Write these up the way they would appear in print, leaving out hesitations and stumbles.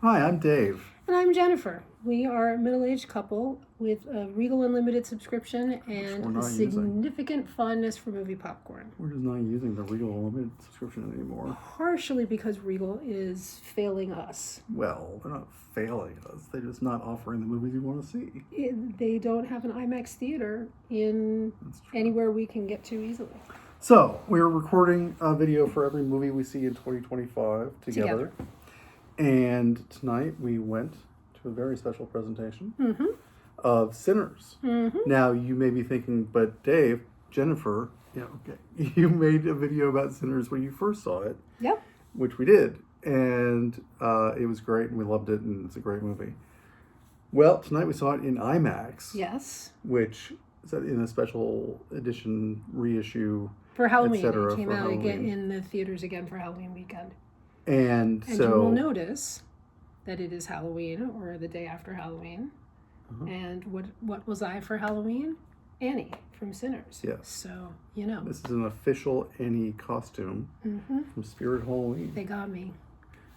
Hi, I'm Dave. And I'm Jennifer. We are a middle-aged couple with a Regal Unlimited subscription and a significant fondness for movie popcorn. We're just not using the Regal Unlimited subscription anymore. Partially because Regal is failing us. Well, they're not failing us. They're just not offering the movies you want to see. They don't have an IMAX theater in anywhere we can get to easily. So, we're recording a video for every movie we see in 2025 together. And tonight we went to a very special presentation of Sinners. Now, you may be thinking, but Dave, Jennifer, you made a video about Sinners when you first saw it. Yep. Which we did. And it was great, and we loved it, and it's a great movie. Well, tonight we saw it in IMAX. Yes. Which is in a special edition reissue. For Halloween. It came out again in the theaters again for Halloween weekend. And so you will notice that it is Halloween or the day after Halloween. And what was I for Halloween? Annie from Sinners. Yes. So, you know. This is an official Annie costume from Spirit Halloween. They got me.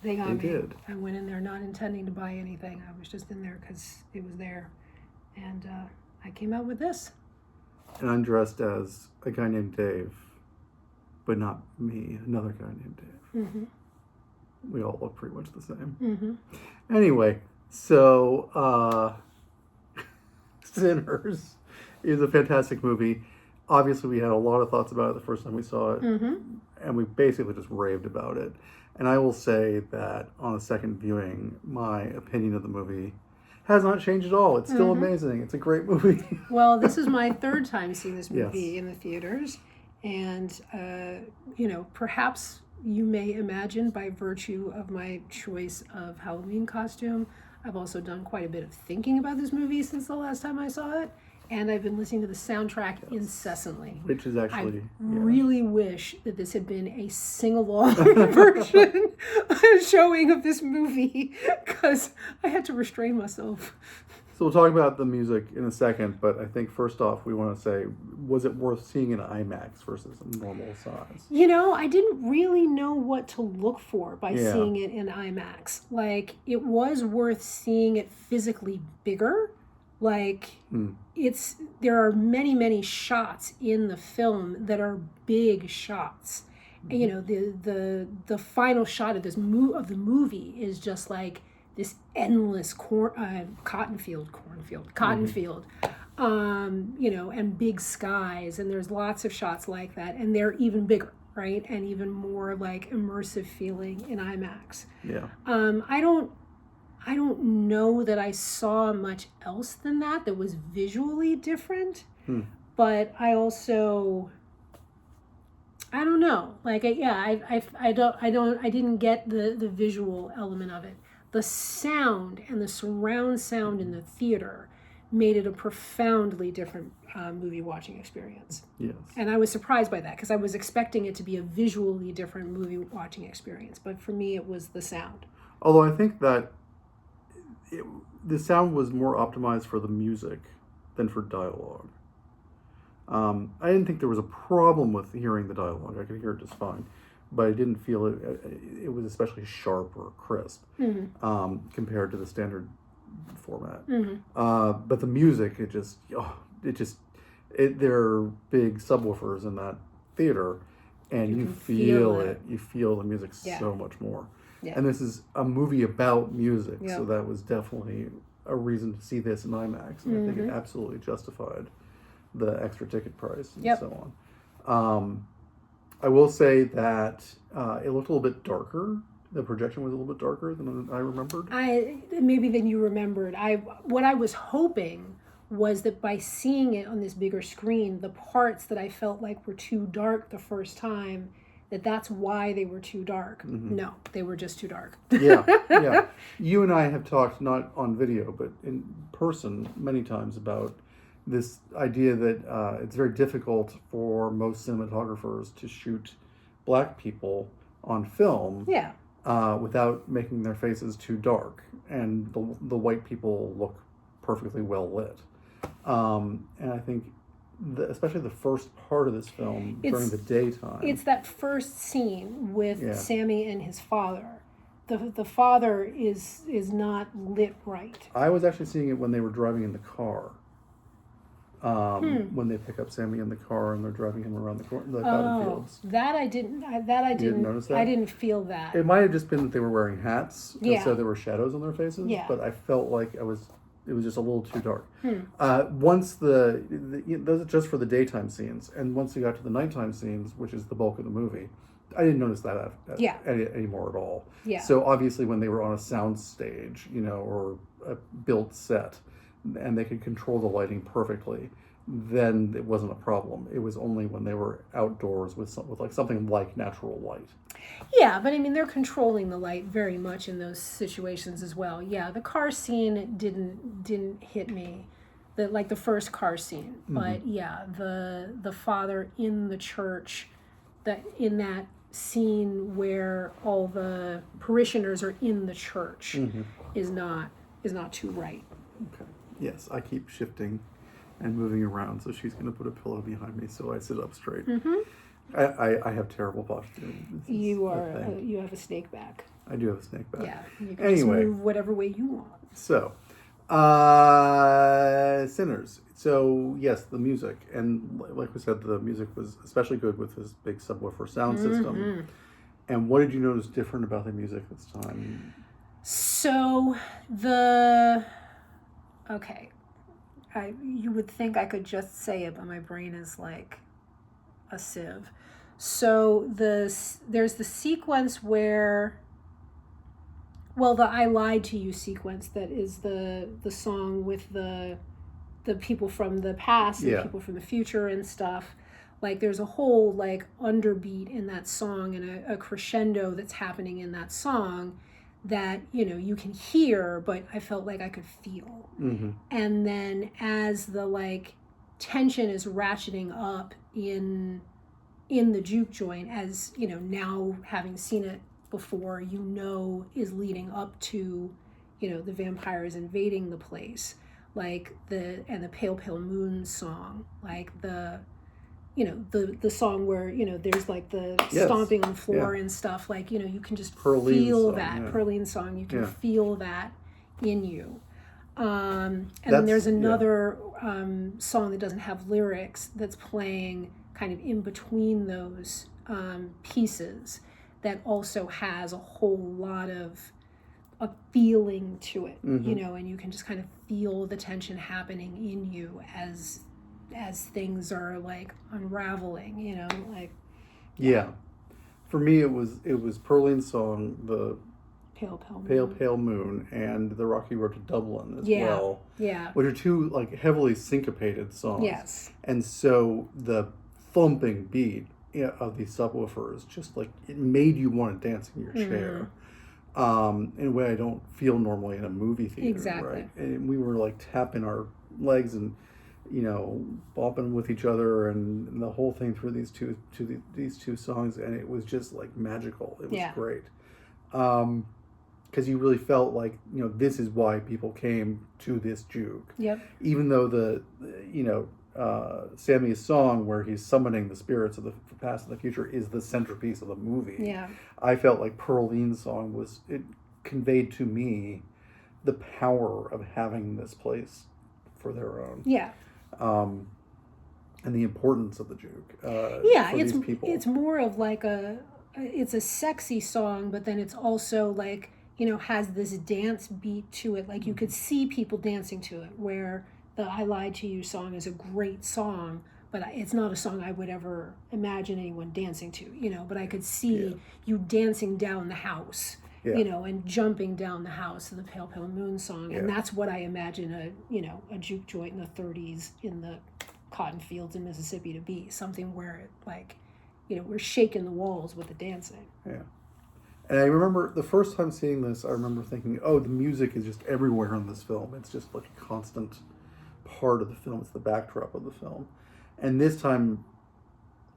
They did. I went in there not intending to buy anything. I was just in there because it was there. And I came out with this. And I'm dressed as a guy named Dave, but not me, another guy named Dave. We all look pretty much the same. Anyway, so Sinners is a fantastic movie. Obviously, we had a lot of thoughts about it the first time we saw it, and we basically just raved about it. And I will say that on a second viewing, my opinion of the movie has not changed at all. It's still amazing. It's a great movie. Well, this is my third time seeing this movie in the theaters. And, perhaps you may imagine by virtue of my choice of Halloween costume, I've also done quite a bit of thinking about this movie since the last time I saw it. And I've been listening to the soundtrack incessantly. Which is actually... I really wish that this had been a sing-along version showing of this movie, because I had to restrain myself. So we'll talk about the music in a second, but I think first off we want to say, was it worth seeing in IMAX versus a normal size? I didn't really know what to look for by seeing it in IMAX. Like, it was worth seeing it physically bigger. Like, there are many, many shots in the film that are big shots. And, the final shot of the movie is just like this endless cotton field, and big skies, and there's lots of shots like that, and they're even bigger, right? And even more like immersive feeling in IMAX. Yeah. I don't know that I saw much else than that was visually different, but I also, I don't know. Like, I didn't get the visual element of it. The sound and the surround sound in the theater made it a profoundly different movie watching experience. Yes. And I was surprised by that because I was expecting it to be a visually different movie watching experience. But for me, it was the sound. Although I think that the sound was more optimized for the music than for dialogue. I didn't think there was a problem with hearing the dialogue. I could hear it just fine. But I didn't feel it was especially sharp or crisp compared to the standard format. But the music, there are big subwoofers in that theater, and you feel it. You feel the music so much more. Yeah. And this is a movie about music, so that was definitely a reason to see this in IMAX. And I think it absolutely justified the extra ticket price and so on. I will say that it looked a little bit darker. The projection was a little bit darker than I remembered. Maybe than you remembered. What I was hoping was that by seeing it on this bigger screen, the parts that I felt like were too dark the first time, that's why they were too dark. No, they were just too dark. Yeah. You and I have talked, not on video, but in person many times about this idea that it's very difficult for most cinematographers to shoot black people on film without making their faces too dark. And the white people look perfectly well lit. And I think especially the first part of this film during the daytime. It's that first scene with Sammy and his father the father is not lit right. I was actually seeing it when they were driving in the car. When they pick up Sammy in the car and they're driving him around the cotton fields. That I didn't. You didn't notice that? I didn't feel that. It might have just been that they were wearing hats, Yeah. and so there were shadows on their faces. Yeah. But I felt like it was just a little too dark. Once those are just for the daytime scenes, and once you got to the nighttime scenes, which is the bulk of the movie, I didn't notice that anymore at all. Yeah. So obviously, when they were on a sound stage, or a built set, and they could control the lighting perfectly, then it wasn't a problem. It was only when they were outdoors with like something like natural light. Yeah, but I mean, they're controlling the light very much in those situations as well. Yeah, the car scene didn't hit me, the first car scene. But yeah, the father in the church, in that scene where all the parishioners are in the church, is not too right. Okay. Yes, I keep shifting and moving around, so she's going to put a pillow behind me so I sit up straight. I have terrible posture. You have a snake back. I do have a snake back. Yeah, you can just move whatever way you want. So, Sinners. So, yes, the music. And like we said, the music was especially good with this big subwoofer sound system. And what did you notice different about the music this time? So, okay. You would think I could just say it, but my brain is like a sieve. So there's the sequence where, the I Lied to You sequence, that is the song with the people from the past and people from the future and stuff. Like, there's a whole like underbeat in that song and a crescendo that's happening in that song that you can hear, but I felt like I could feel. And then as the like tension is ratcheting up in the juke joint, as now having seen it before, is leading up to the vampires invading the place, like the Pale Pale Moon song, like the song where there's like the stomping on the floor and stuff, like you can just feel that Perline song, you can feel that in you. And then there's another song that doesn't have lyrics that's playing kind of in between those pieces, that also has a whole lot of a feeling to it, and you can just kind of feel the tension happening in you as things are like unraveling, like. Yeah. For me, it was Perline's song, the Pale Pale Moon, and the Rocky Road to Dublin as well. Yeah. Which are two like heavily syncopated songs. Yes. And so the thumping beat of these subwoofers just like it made you want to dance in your chair. In a way I don't feel normally in a movie theater. Exactly. Right? And we were like tapping our legs and bopping with each other and the whole thing through these two songs, and it was just like magical. It was great. Because you really felt like this is why people came to this juke. Yep. Even though the Sammy's song where he's summoning the spirits of the past and the future is the centerpiece of the movie. Yeah. I felt like Perline's song it conveyed to me the power of having this place for their own. Yeah. And the importance of the juke. For it's these people. It's more of like it's a sexy song, but then it's also like has this dance beat to it. Like you could see people dancing to it. Where the I Lied to You song is a great song, but it's not a song I would ever imagine anyone dancing to. But I could see you dancing down the house. And jumping down the house to the Pale Pale Moon song. And that's what I imagine a juke joint in the 30s in the cotton fields in Mississippi to be. Something where it like, we're shaking the walls with the dancing. Yeah. And I remember the first time seeing this, I remember thinking, the music is just everywhere in this film. It's just like a constant part of the film. It's the backdrop of the film. And this time,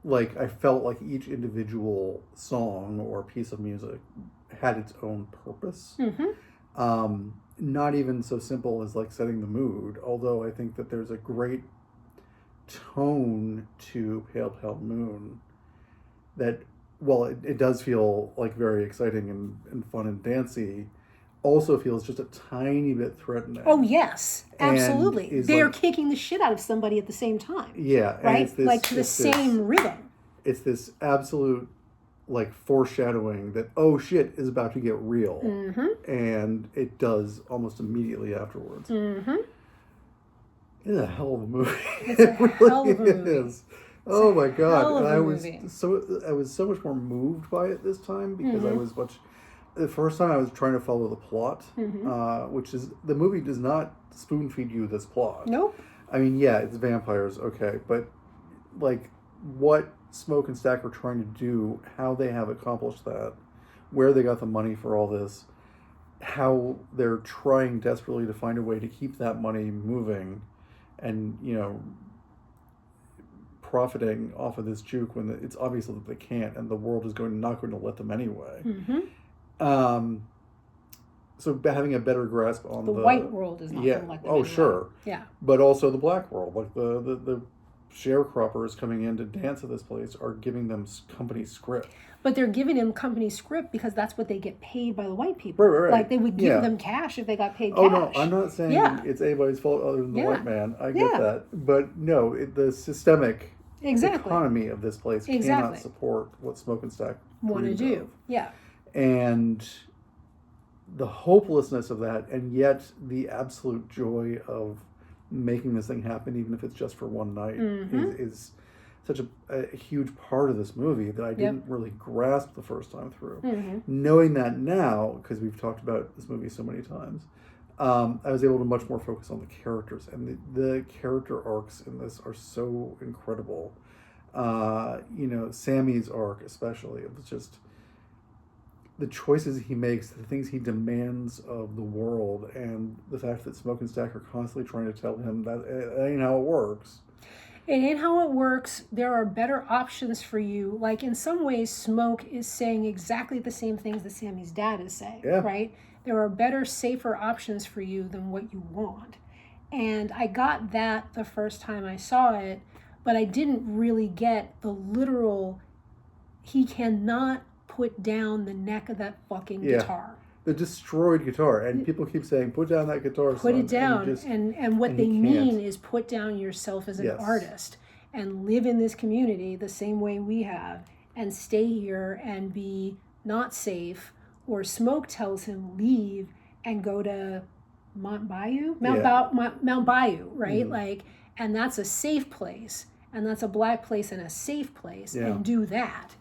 like, I felt like each individual song or piece of music had its own purpose. Not even so simple as like setting the mood, although I think that there's a great tone to Pale Pale Moon that well, it does feel like very exciting and fun and dancy, also feels just a tiny bit threatening. Oh yes, absolutely. is They're like, kicking the shit out of somebody at the same time. yeah, and Right? it's this, Like to the same rhythm. It's this absolute like foreshadowing that, oh shit is about to get real, and it does almost immediatly afterwards. It's a hell of a movie. It's a hell of a movie. Is. Oh my god! Hell of And a I was movie. so much more moved by it this time because I was the first time I was trying to follow the plot, which is the movie does not spoon feed you this plot. Nope. I mean, yeah, it's vampires, okay, but like what Smoke and Stack are trying to do, how they have accomplished that, where they got the money for all this, how they're trying desperately to find a way to keep that money moving, and profiting off of this juke when it's obvious that they can't, and the world is not going to let them anyway. So having a better grasp on the white world is not going to let them anyway. Sure. Yeah. But also the black world, like the sharecroppers coming in to dance at this place are giving them company script. But they're giving them company script because that's what they get paid by the white people. Right. Like they would give them cash if they got paid cash. Oh no, I'm not saying it's anybody's fault other than the white man. I get that. But no, the systemic economy of this place cannot support what Smoke and Stack want to do. Yeah. And the hopelessness of that, and yet the absolute joy of making this thing happen, even if it's just for one night, is such a huge part of this movie that I didn't really grasp the first time through. Knowing that now, because we've talked about this movie so many times, I was able to much more focus on the characters, and the character arcs in this are so incredible. Sammy's arc especially, it was just the choices he makes, the things he demands of the world, and the fact that Smoke and Stack are constantly trying to tell him that it ain't how it works. It ain't how it works. There are better options for you. Like in some ways, Smoke is saying exactly the same things that Sammy's dad is saying, right? There are better, safer options for you than what you want. And I got that the first time I saw it, but I didn't really get the literal, he cannot put down the neck of that fucking guitar. The destroyed guitar. And people keep saying, put down that guitar, Put it down. And what they mean is put down yourself as an artist and live in this community the same way we have and stay here and be not safe. Or Smoke tells him leave and go to Mount Bayou, right? Like, and that's a safe place, and that's a black place and a safe place, and do that.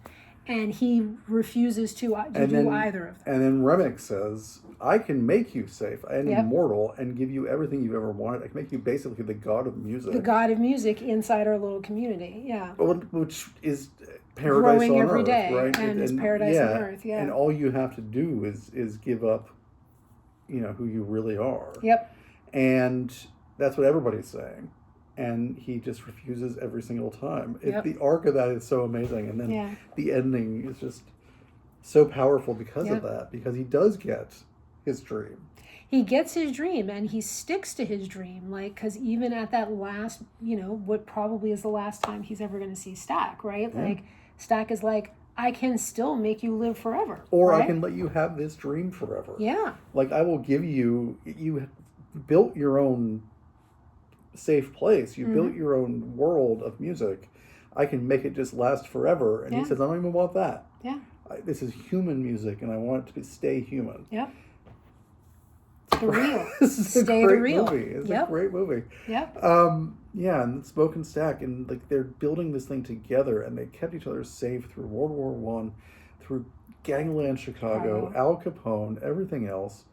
And he refuses to do either of them. And then Remick says, I can make you safe and immortal and give you everything you've ever wanted. I can make you basically the god of music. The god of music inside our little community, Which is paradise growing on every earth, day, right? and it's paradise on earth, And all you have to do is give up, who you really are. Yep. And that's what everybody's saying. And he just refuses every single time. The arc of that is so amazing. And then the ending is just so powerful because of that. Because he does get his dream. He gets his dream, and he sticks to his dream. Like, because even at that last, what probably is the last time he's ever going to see Stack, right? Yeah. Like, Stack is like, I can still make you live forever. Or right? I can let you have this dream forever. Yeah. Like, I will give you built your own safe place. You built your own world of music. I can make it just last forever. And he says, I don't even want that. Yeah. This is human music, and I want it to stay human. Yep. It's the real. Stay the real. Movie. It's a great movie. Yep. And Smoke and Stack, and like they're building this thing together, and they kept each other safe through World War I, through Gangland Chicago, Al Capone, everything else,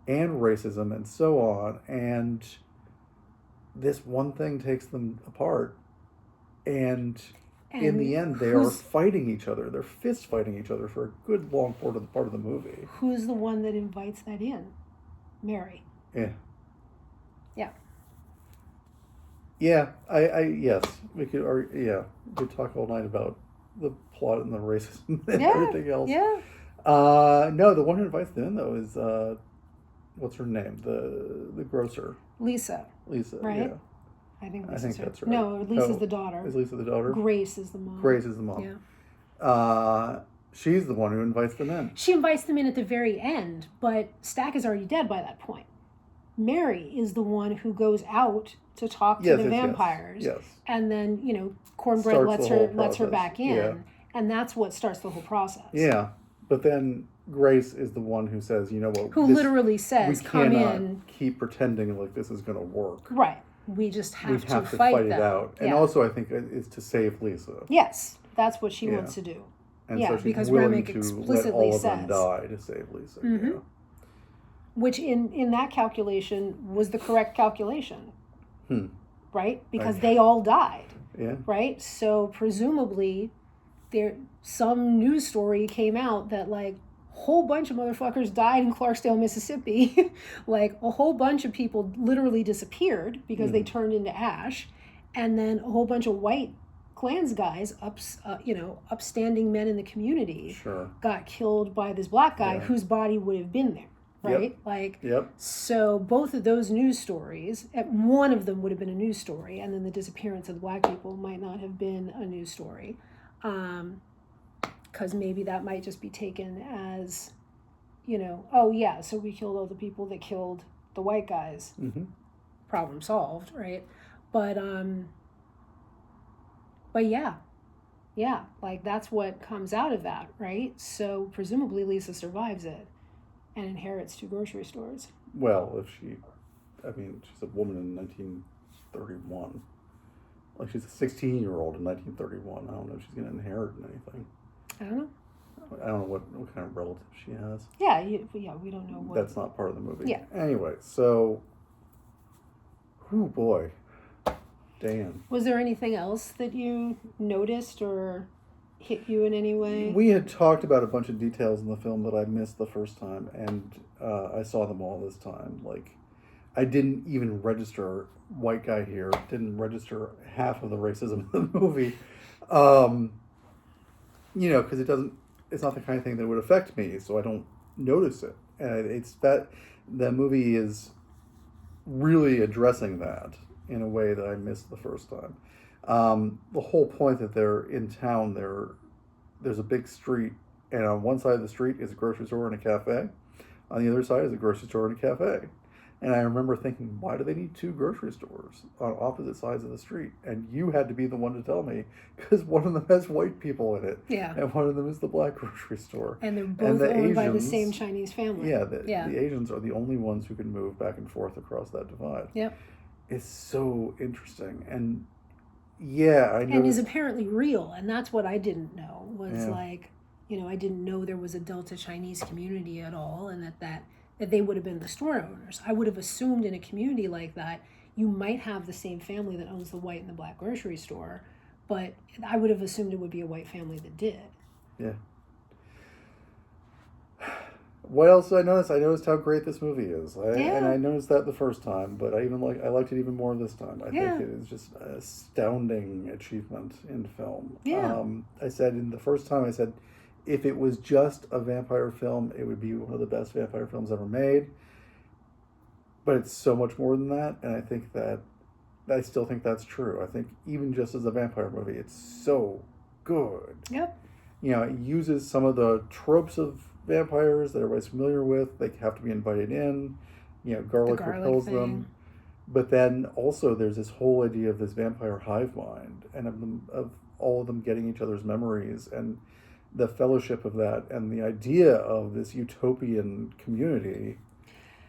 and racism, and so on. And this one thing takes them apart, and in the end, they are fighting each other. They're fist fighting each other for a good long part of the movie. Who's the one that invites that in? Mary. Yeah. Yeah. Yeah. Yes. We could talk all night about the plot and the racism and everything else. Yeah. No, the one who invites them in though is what's her name? The grocer. Lisa. Right? Yeah. I think that's right. No, Lisa's the daughter. Is Lisa the daughter? Grace is the mom. Grace is the mom. Yeah. She's the one who invites them in. She invites them in at the very end, but Stack is already dead by that point. Mary is the one who goes out to talk to the vampires. Yes. And then, Cornbread lets her back in. Yeah. And that's what starts the whole process. Yeah. But then Grace is the one who says, you know what? Who literally says, come in. We cannot keep pretending like this is going to work. Right. We just have to fight them. it out. And also, I think it's to save Lisa. Yes. That's what she wants to do. And so she's because willing Remick to explicitly let all of says, them die to save Lisa. Mm-hmm. Yeah. Which in that calculation was the correct calculation. Right? Because they all died. Yeah. Right? So presumably some news story came out that like a whole bunch of motherfuckers died in Clarksdale, Mississippi. Like a whole bunch of people literally disappeared because they turned into ash. And then a whole bunch of white Klans guys, upstanding men in the community, got killed by this black guy whose body would have been there, right? So both of those news stories, one of them would have been a news story, and then the disappearance of the black people might not have been a news story, because maybe that might just be taken as, oh yeah, so we killed all the people that killed the white guys. Problem solved, right? But yeah, like that's what comes out of that, right? So presumably Lisa survives it and inherits 2 grocery stores. Well, she's a woman in 1931. Like she's a 16-year-old in 1931. I don't know if she's going to inherit anything. I don't know. I don't know what kind of relative she has. Yeah, we don't know what. That's not part of the movie. Yeah. Anyway, so, oh boy. Dan. Was there anything else that you noticed or hit you in any way? We had talked about a bunch of details in the film that I missed the first time, and I saw them all this time. Like, I didn't even register white guy here, didn't register half of the racism in the movie. Because it's not the kind of thing that would affect me, so I don't notice it. And it's that the movie is really addressing that in a way that I missed the first time. The whole point that they're in town, there's a big street, and on one side of the street is a grocery store and a cafe. On the other side is a grocery store and a cafe. And I remember thinking, why do they need 2 grocery stores on opposite sides of the street? And you had to be the one to tell me, because one of them has white people in it. Yeah. And one of them is the black grocery store. And they're both owned by the same Chinese family. Yeah, the Asians are the only ones who can move back and forth across that divide. Yep. It's so interesting. And yeah, I know. And is apparently real. And that's what I didn't know, was like, I didn't know there was a Delta Chinese community at all, and that they would have been the store owners. I would have assumed in a community like that, you might have the same family that owns the white and the black grocery store, but I would have assumed it would be a white family that did. Yeah. What else did I notice? I noticed how great this movie is. And I noticed that the first time, but I liked it even more this time. I think it is just an astounding achievement in film. Yeah. I said in the first time, if it was just a vampire film, it would be one of the best vampire films ever made. But it's so much more than that, and I still think that's true. I think even just as a vampire movie, it's so good. Yep. It uses some of the tropes of vampires that everybody's familiar with. They have to be invited in. Garlic repels them. But then also there's this whole idea of this vampire hive mind, and of all of them getting each other's memories, and the fellowship of that, and the idea of this utopian community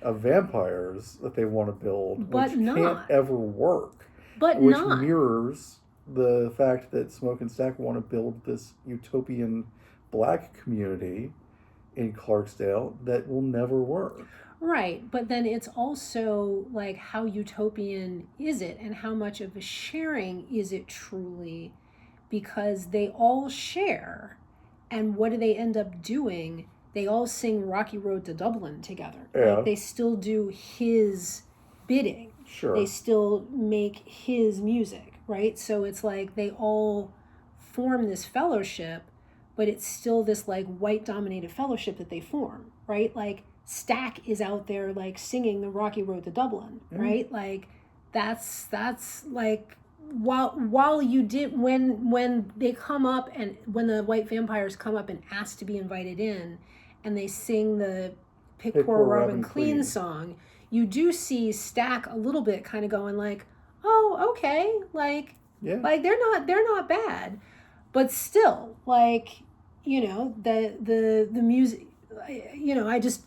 of vampires that they want to build, which can't ever work. Which mirrors the fact that Smoke and Stack want to build this utopian black community in Clarksdale that will never work. Right, but then it's also like, how utopian is it, and how much of a sharing is it truly? Because they all share, and what do they end up doing? They all sing Rocky Road to Dublin together. Yeah. Like, they still do his bidding. Sure. They still make his music, right? So it's like they all form this fellowship, but it's still this like white dominated fellowship that they form, right? Like Stack is out there like singing the Rocky Road to Dublin, right? Like that's like while you did when they come up and when the white vampires come up and ask to be invited in, and they sing the Pick Poor Robin Clean song, you do see Stack a little bit kind of going like, oh, okay, like they're not bad, but still, like, the music, I just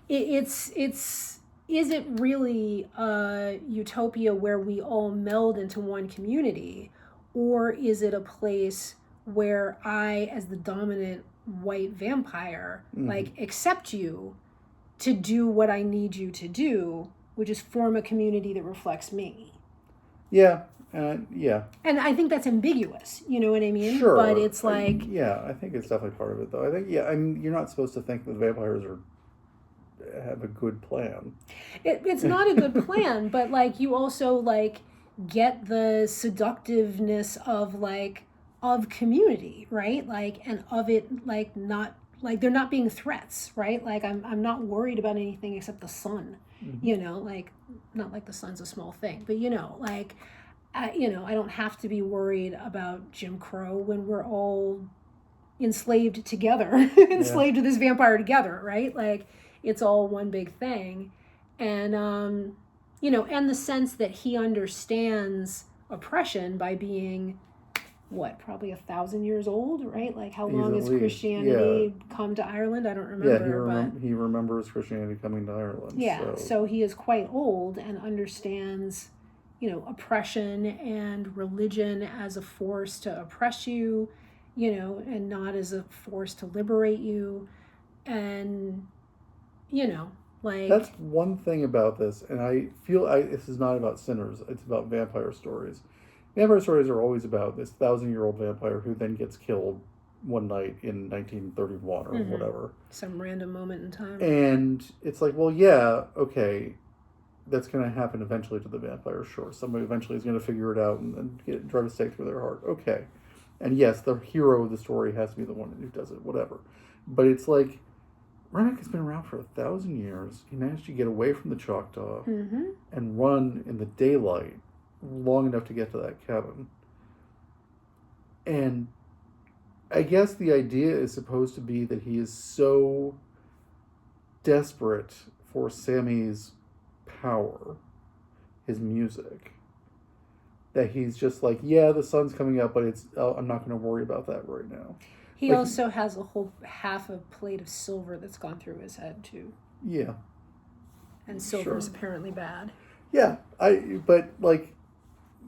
it's is it really a utopia where we all meld into one community, or is it a place where I, as the dominant white vampire, like, accept you to do what I need you to do, which is form a community that reflects me? Yeah. Yeah. And I think that's ambiguous, you know what I mean? Sure. But it's like... I think it's definitely part of it, though. I think, I mean, you're not supposed to think that vampires have a good plan. It's not a good plan, but, like, you also, like, get the seductiveness of, like, of community, right? Like, and of it, like, not... Like, they're not being threats, right? Like, I'm not worried about anything except the sun, like, not like the sun's a small thing, but, like... I don't have to be worried about Jim Crow when we're all enslaved together, enslaved to this vampire together, right? Like, it's all one big thing. And, and the sense that he understands oppression by being, probably 1,000 years old, right? Like, how long has Christianity come to Ireland? I don't remember. Yeah, he remembers Christianity coming to Ireland. Yeah, so he is quite old and understands... oppression and religion as a force to oppress you, and not as a force to liberate you. And, like... That's one thing about this, and I feel this is not about sinners, it's about vampire stories. Vampire stories are always about this 1,000-year-old vampire who then gets killed one night in 1931 or whatever. Some random moment in time. And it's like, well, yeah, okay... That's going to happen eventually to the vampire, sure. Somebody eventually is going to figure it out and drive a stake through their heart. Okay. And yes, the hero of the story has to be the one who does it, whatever. But it's like, Remick has been around for 1,000 years. He managed to get away from the Choctaw and run in the daylight long enough to get to that cabin. And I guess the idea is supposed to be that he is so desperate for Sammy's power, his music, that he's just like, yeah, the sun's coming up, but I'm not going to worry about that right now. He also has a whole half a plate of silver that's gone through his head too. Yeah. And silver is apparently bad. Yeah, but like,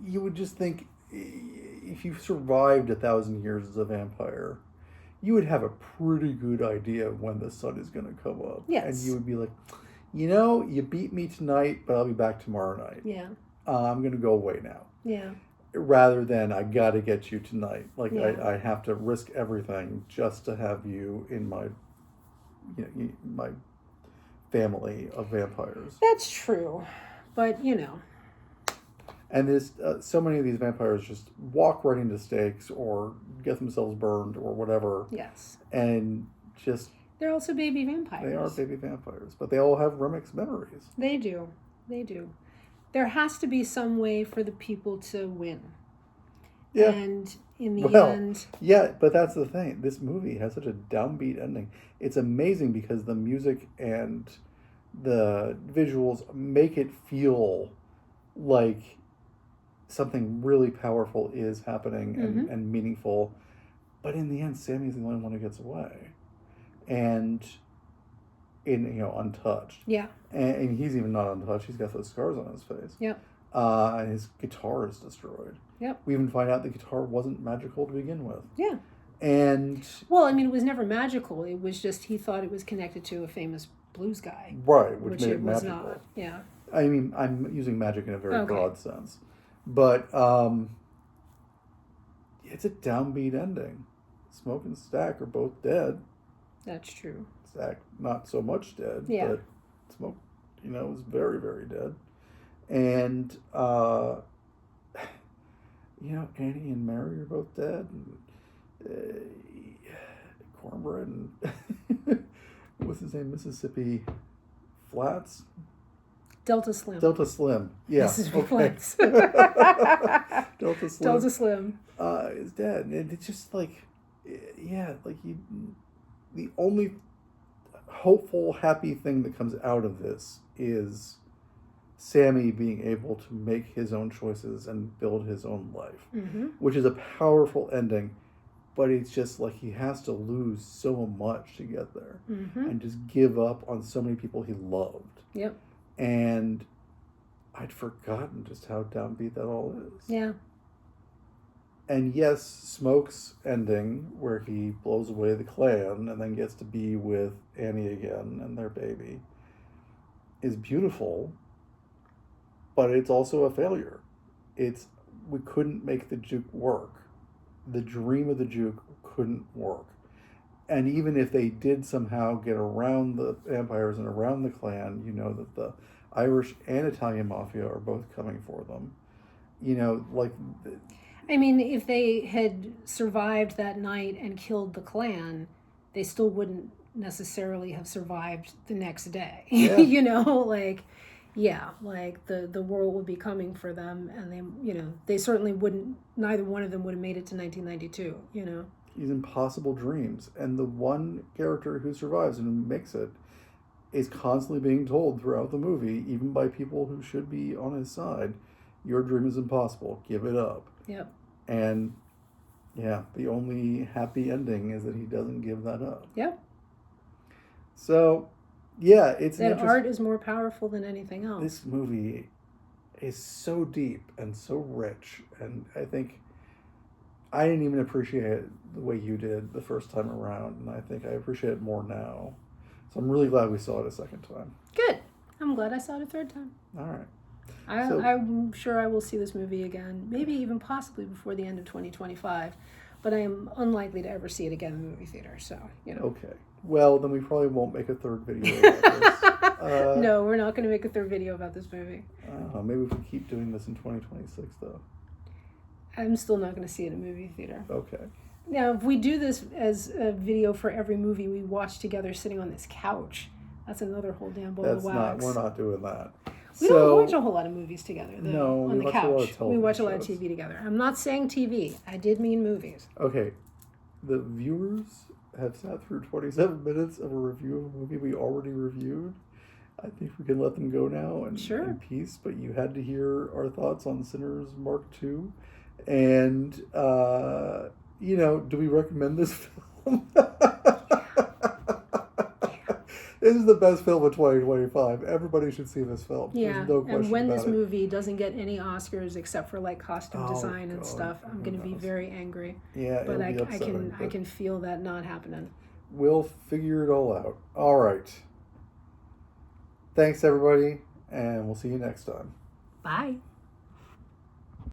you would just think if you survived 1,000 years as a vampire, you would have a pretty good idea of when the sun is going to come up. Yes. And you would be like, you beat me tonight, but I'll be back tomorrow night. Yeah. I'm going to go away now. Yeah. Rather than, I got to get you tonight. Like, I have to risk everything just to have you in my, my family of vampires. That's true. But, And there's so many of these vampires just walk right into stakes or get themselves burned or whatever. Yes. And just... They're also baby vampires. They are baby vampires, but they all have Remick's memories. They do. There has to be some way for the people to win. Yeah. And in the end... Yeah, but that's the thing. This movie has such a downbeat ending. It's amazing because the music and the visuals make it feel like something really powerful is happening and meaningful. But in the end, Sammy's the only one who gets away. And untouched. Yeah. And he's even not untouched. He's got those scars on his face. Yep. And his guitar is destroyed. Yep. We even find out the guitar wasn't magical to begin with. Yeah. And... Well, I mean, it was never magical. It was just he thought it was connected to a famous blues guy. Right, which made it was magical. Not. Yeah. I mean, I'm using magic in a very broad sense. But it's a downbeat ending. Smoke and Stack are both dead. That's true. Stack, not so much dead. Yeah. But Smoke, is very, very dead. And, Annie and Mary are both dead. And, Cornbread and, what's his name, Mississippi Flats? Delta Slim. Delta Slim. Yeah. This is okay. reflex. Delta Slim. Delta Slim. Is dead. And it's just like, yeah, like the only hopeful, happy thing that comes out of this is Sammy being able to make his own choices and build his own life, which is a powerful ending. But it's just like he has to lose so much to get there and just give up on so many people he loved. Yep. And I'd forgotten just how downbeat that all is. Yeah. And yes, Smoke's ending, where he blows away the Klan and then gets to be with Annie again and their baby, is beautiful, but it's also a failure. We couldn't make the juke work. The dream of the juke couldn't work. And even if they did somehow get around the vampires and around the Klan, you know that the Irish and Italian mafia are both coming for them. You know, like... I mean, if they had survived that night and killed the Klan, they still wouldn't necessarily have survived the next day. Yeah. You know, like, yeah, like the world would be coming for them, and they, you know, they certainly wouldn't, neither one of them would have made it to 1992, you know. These impossible dreams. And the one character who survives and who makes it is constantly being told throughout the movie, even by people who should be on his side, your dream is impossible, give it up. Yep. And yeah, the only happy ending is that he doesn't give that up. Yep. So, yeah, it's that art is more powerful than anything else. This movie is so deep and so rich, and I think I didn't even appreciate it the way you did the first time around, and I think I appreciate it more now. So I'm really glad we saw it a second time. Good. I'm glad I saw it a third time. All right. I'm sure I will see this movie again, maybe even possibly before the end of 2025, but I am unlikely to ever see it again in the movie theater, so, you know. Okay. Well, then we probably won't make a third video about this. No, we're not going to make a third video about this movie. Maybe if we keep doing this in 2026, though. I'm still not going to see it in a movie theater. Okay. Now, if we do this as a video for every movie we watch together sitting on this couch, that's another whole damn bowl of wax. We're not doing that. We don't watch a whole lot of movies together, though, no, on the watch couch. A lot of television we watch a lot of shows. TV together. I'm not saying TV. I did mean movies. Okay. The viewers have sat through 27 minutes of a review of a movie we already reviewed. I think we can let them go now in peace, but you had to hear our thoughts on Sinners Mark II. And, you know, do we recommend this film? This is the best film of 2025. Everybody should see this film. Yeah, There's no question and when about this movie doesn't get any Oscars except for like costume design and God, stuff, I'm going to be very angry. Yeah, but it'll be upsetting, I can feel that not happening. We'll figure it all out. All right. Thanks, everybody, and we'll see you next time. Bye.